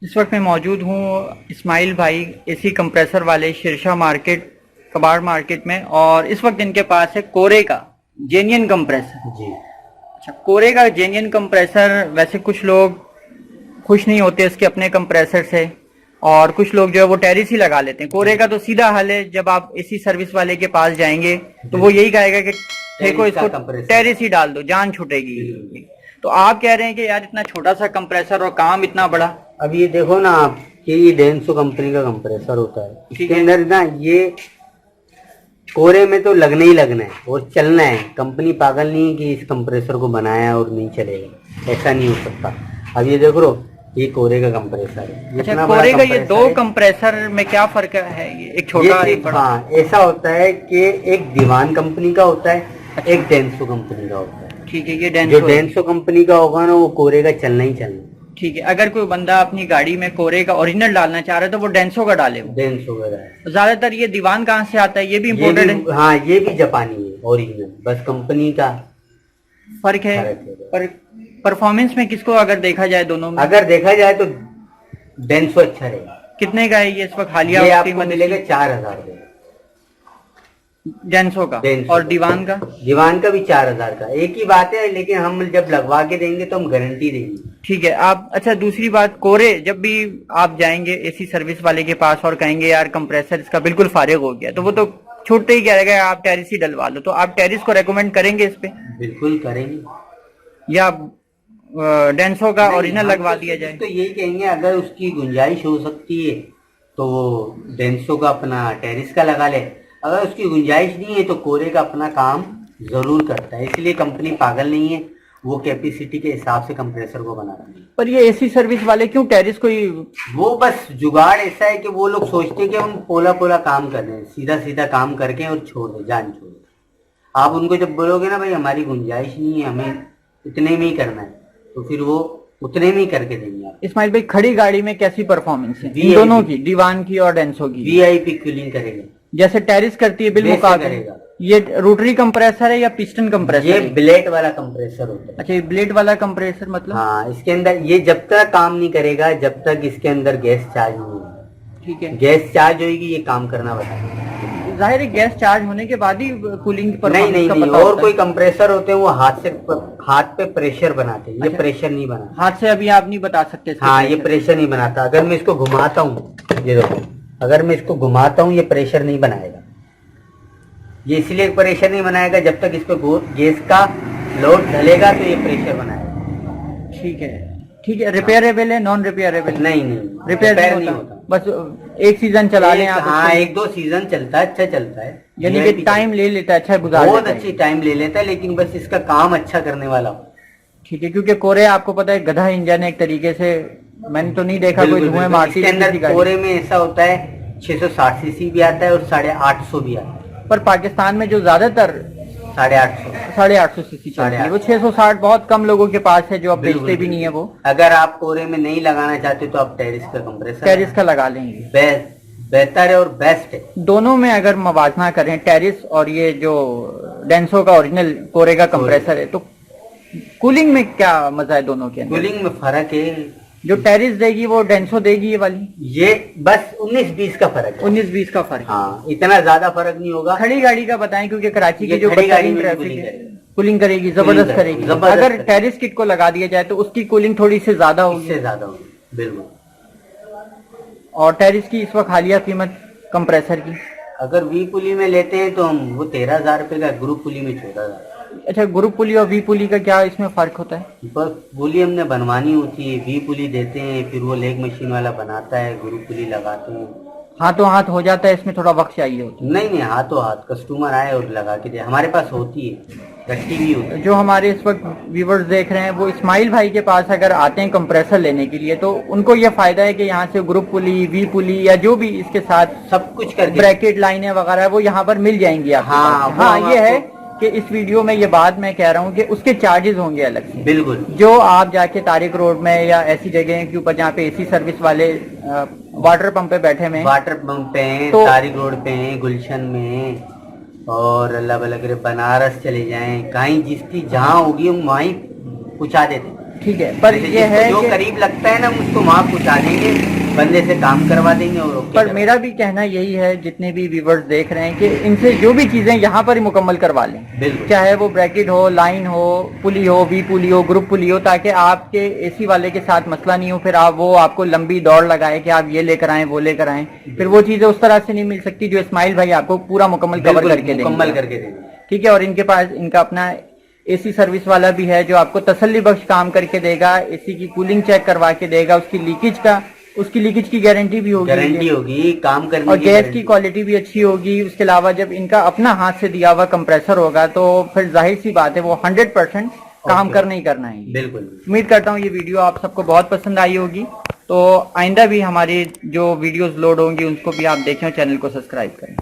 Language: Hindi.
इस वक्त मैं मौजूद हूँ इस्माइल भाई एसी कंप्रेसर वाले शिरशाह मार्केट कबाड़ मार्केट में, और इस वक्त इनके पास है कोरे का जेन्युइन कंप्रेसर। जी। अच्छा, कोरे का जेन्युइन कंप्रेसर, वैसे कुछ लोग खुश नहीं होते इसके अपने कंप्रेसर से, और कुछ लोग जो है वो टेरिस ही लगा लेते हैं। कोरे का तो सीधा हल है, जब आप एसी सर्विस वाले के पास जाएंगे तो वो यही कहेगा कि देखो इसको टेरिस ही डाल दो, जान छूटेगी। तो आप कह रहे हैं कि यार इतना छोटा सा कंप्रेसर और काम इतना बड़ा। अब ये देखो ना आप कि ये डेंसो कंपनी का कंप्रेसर होता है, इसके अंदर ना ये कोरे में तो लगना ही लगना है और चलना है। कंपनी पागल नहीं है कि इस कंप्रेसर को बनाया और नहीं चलेगा, ऐसा नहीं हो सकता। अब ये देख लो, ये कोरे का कंप्रेसर है। अच्छा, कोरे का ये दो कंप्रेसर में क्या फर्क है? ये एक छोटा एक बड़ा। हाँ, ऐसा होता है कि एक दीवान कंपनी का होता है, एक डेंसो कंपनी का होता है। ठीक है, ये डेंसो, जो डेंसो कंपनी का होगा ना वो कोरे का चलना ही चलना। ठीक है, अगर कोई बंदा अपनी गाड़ी में कोरे का ओरिजिनल डालना चाह रहा है तो वो डेंसो का डाले। डेंसो का डाले। ज्यादातर ये दीवान कहाँ से आता है? ये भी इम्पोर्टेड है। हाँ, ये भी जापानी है ओरिजिनल, बस कंपनी का फर्क है। पर परफॉर्मेंस में किसको अगर देखा जाए, दोनों में अगर देखा जाए तो डेंसो अच्छा रहेगा। कितने का है ये इस वक्त हालिया? ये आपको मिलेगा 4000 का डेंसो का। और दीवान का? दीवान का भी 4000 का। एक ही बात है, लेकिन हम जब लगवा के देंगे तो हम गारंटी देंगे। ठीक है आप। अच्छा, दूसरी बात, कोरे जब भी आप जाएंगे एसी सर्विस वाले के पास और कहेंगे यार कंप्रेसर इसका बिल्कुल फारिग हो गया, तो वो तो छूटते ही कहेगा आप टेरिस ही डलवा लो। तो आप टेरिस को रेकमेंड करेंगे इस पे? बिल्कुल करेंगे। या डेंसो का ओरिजिनल लगवा दिया जाए? तो यही कहेंगे, अगर उसकी गुंजाइश हो सकती है तो वो डेंसो का अपना टेरिस का लगा ले। अगर उसकी गुंजाइश नहीं है तो कोरे का अपना काम जरूर करता है। इसलिए कंपनी पागल नहीं है, वो कैपेसिटी के हिसाब से कंप्रेसर को बना रही है। पर ये एसी सर्विस वाले क्यों टेरिस को ही? वो बस जुगाड़ ऐसा है कि वो लोग सोचते हैं कि हम पोला पोला काम कर रहे हैं, सीधा सीधा काम करके और छोड़ दे, जान छोड़ दे। आप उनको जब बोलोगे ना भाई हमारी गुंजाइश नहीं है, हमें इतने में ही करना है, तो फिर वो उतने में ही करके देंगे। आप इस्माइल भाई, खड़ी गाड़ी में कैसी परफॉर्मेंस है इन दोनों की, दीवान की और डेंसो की? वीआईपी कूलिंग करेगा, जैसे टेरिस करती है बिलमुकाबिल करेगा। ये रोटरी कंप्रेसर है या पिस्टन कंप्रेसर? ये ब्लेड वाला कंप्रेसर होता है। अच्छा, ये ब्लेड वाला कंप्रेसर मतलब? हाँ, इसके अंदर ये जब तक काम नहीं करेगा जब तक इसके अंदर गैस चार्ज नहीं होगी। ठीक है, गैस चार्ज होगी ये काम करना बताएगा। जाहिर है गैस चार्ज होने के बाद ही कूलिंग पर नहीं, और कोई कंप्रेसर होते हैं वो हाथ पे प्रेशर बनाते हैं। ये प्रेशर नहीं बना, हाथ से अभी आप नहीं बता सकते। हाँ, ये प्रेशर नहीं बनाता। अगर मैं इसको घुमाता हूँ, ये देखो, अगर मैं इसको घुमाता हूँ ये प्रेशर नहीं बनाएगा। ये इसलिए प्रेशर नहीं बनाएगा, जब तक इस पे गैस का लोड ढलेगा तो ये प्रेशर बनाएगा। ठीक है, ठीक है। रिपेयरेबल है, नॉन रिपेयरेबल? नहीं, रिपेयर नहीं होता। बस एक सीजन चला लें आप? हाँ, 1-2 सीजन चलता है, अच्छा चलता है। यानी कि टाइम ले लेता है, अच्छा गुजार बहुत अच्छी टाइम ले लेता है, लेकिन बस इसका काम अच्छा करने वाला हो। ठीक है, क्योंकि कोरे आपको पता है गधा इंजन है एक तरीके से, मैंने तो नहीं देखा कोई धुएं मारती। इसके अंदर कोरे में ऐसा होता है 660 सीसी भी आता है और 850 भी आता है। पर पाकिस्तान में जो ज्यादातर 850 सीसी चलती है, वो 660 बहुत कम लोगों के पास है, जो अब बेचते भी नहीं है वो। अगर आप कोरे में नहीं लगाना चाहते तो आप टेरिस का कंप्रेसर, टेरिस का लगा लेंगे, बेहतर है और बेस्ट है। दोनों में अगर मवाजना करें, टेरिस और ये जो डेंसो का ओरिजिनल कोरे का कंप्रेसर है, तो कूलिंग में क्या मजा है दोनों के अंदर? कूलिंग में फर्क है, जो टेरिस देगी वो डेंसो देगी ये वाली? ये बस 19-20 का फर्क है। 19-20 का फर्क? हाँ, इतना ज्यादा फर्क नहीं होगा। खड़ी गाड़ी का बताएं, क्योंकि कराची की जो ट्रैफिक है कूलिंग करेगी, जबरदस्त करेगी। अगर टेरिस किट को लगा दिया जाए तो उसकी कूलिंग थोड़ी सी ज्यादा होगी? बिल्कुल। और टेरिस की इस वक्त हालिया कीमत कंप्रेसर की अगर वी पुली में लेते हैं तो हम वो 13,000 रुपए का, ग्रुप पुली में 14,000। अच्छा, ग्रुप पुली और वी पुली का क्या इसमें फर्क होता है? बस पुली हमने बनवानी होती है, वी पुली देते हैं, फिर वो लेग मशीन वाला बनाता है, ग्रुप पुली लगाते हैं। हाथों हाथ हो जाता है, इसमें थोड़ा वक्त चाहिए होता है? नहीं, हाथों हाथ कस्टमर आए और लगा के दे, हमारे पास होती है, रखी भी होती है। जो हमारे इस वक्त व्यूवर्स देख रहे हैं वो इस्माइल भाई के पास अगर आते हैं कंप्रेसर लेने के लिए, तो उनको ये फायदा है कि यहाँ से ग्रुप पुली, वी पुली या जो भी इसके साथ सब कुछ करके ब्रैकेट लाइनें वगैरह वो यहाँ पर मिल जाएंगी आपको। हाँ, ये है कि इस वीडियो में ये बात मैं कह रहा हूँ कि उसके चार्जेस होंगे अलग से। बिल्कुल। जो आप जाके तारिक रोड में या ऐसी जगह के ऊपर जहाँ पे एसी सर्विस वाले वाटर पंप पे बैठे हुए, वाटर पंप पे हैं, तो तारिक रोड पे हैं, गुलशन में, और अल्लाह भला करे बनारस चले जाएं, कहीं जिसकी जहाँ होगी हम वहीं पहुँचा देते। ठीक है, पर जैसे ये है जो कि करीब लगता है ना हम उसको वहाँ पहुँचा देंगे, बंदे से काम करवा देंगे और ओके पर करवा मेरा भी कहना यही है, जितने भी व्यूवर्स देख रहे हैं, कि इनसे जो भी चीजें यहाँ पर ही मुकम्मल करवा लें, बिल्कुल। चाहे वो ब्रैकेट हो, लाइन हो, पुली हो, वी पुली हो, ग्रुप पुली हो, ताकि आपके एसी वाले के साथ मसला नहीं हो, फिर वो आपको लंबी दौड़ लगाए कि आप ये लेकर आए, वो लेकर आए, फिर वो चीजें उस तरह से नहीं मिल सकती जो इस्माइल भाई आपको पूरा मुकम्मल कवर बिल्कुल, करके देंगे। मुकम्मल करके देंगे। ठीक है, और इनके पास इनका अपना एसी सर्विस वाला भी है जो आपको तसल्ली बख्श काम करके देगा, एसी की कूलिंग चेक करवा के देगा, उसकी लीकेज की गारंटी भी होगी, गारंटी होगी, काम करने और की गैस गारंटी। की क्वालिटी भी अच्छी होगी। उसके अलावा जब इनका अपना हाथ से दिया हुआ कंप्रेसर होगा तो फिर जाहिर सी बात है वो 100% काम करना ही करना है। बिल्कुल। उम्मीद करता हूँ ये वीडियो आप सबको बहुत पसंद आई होगी, तो आइंदा भी हमारी जो वीडियोस लोड होंगी उनको भी आप देखें और चैनल को सब्सक्राइब करें।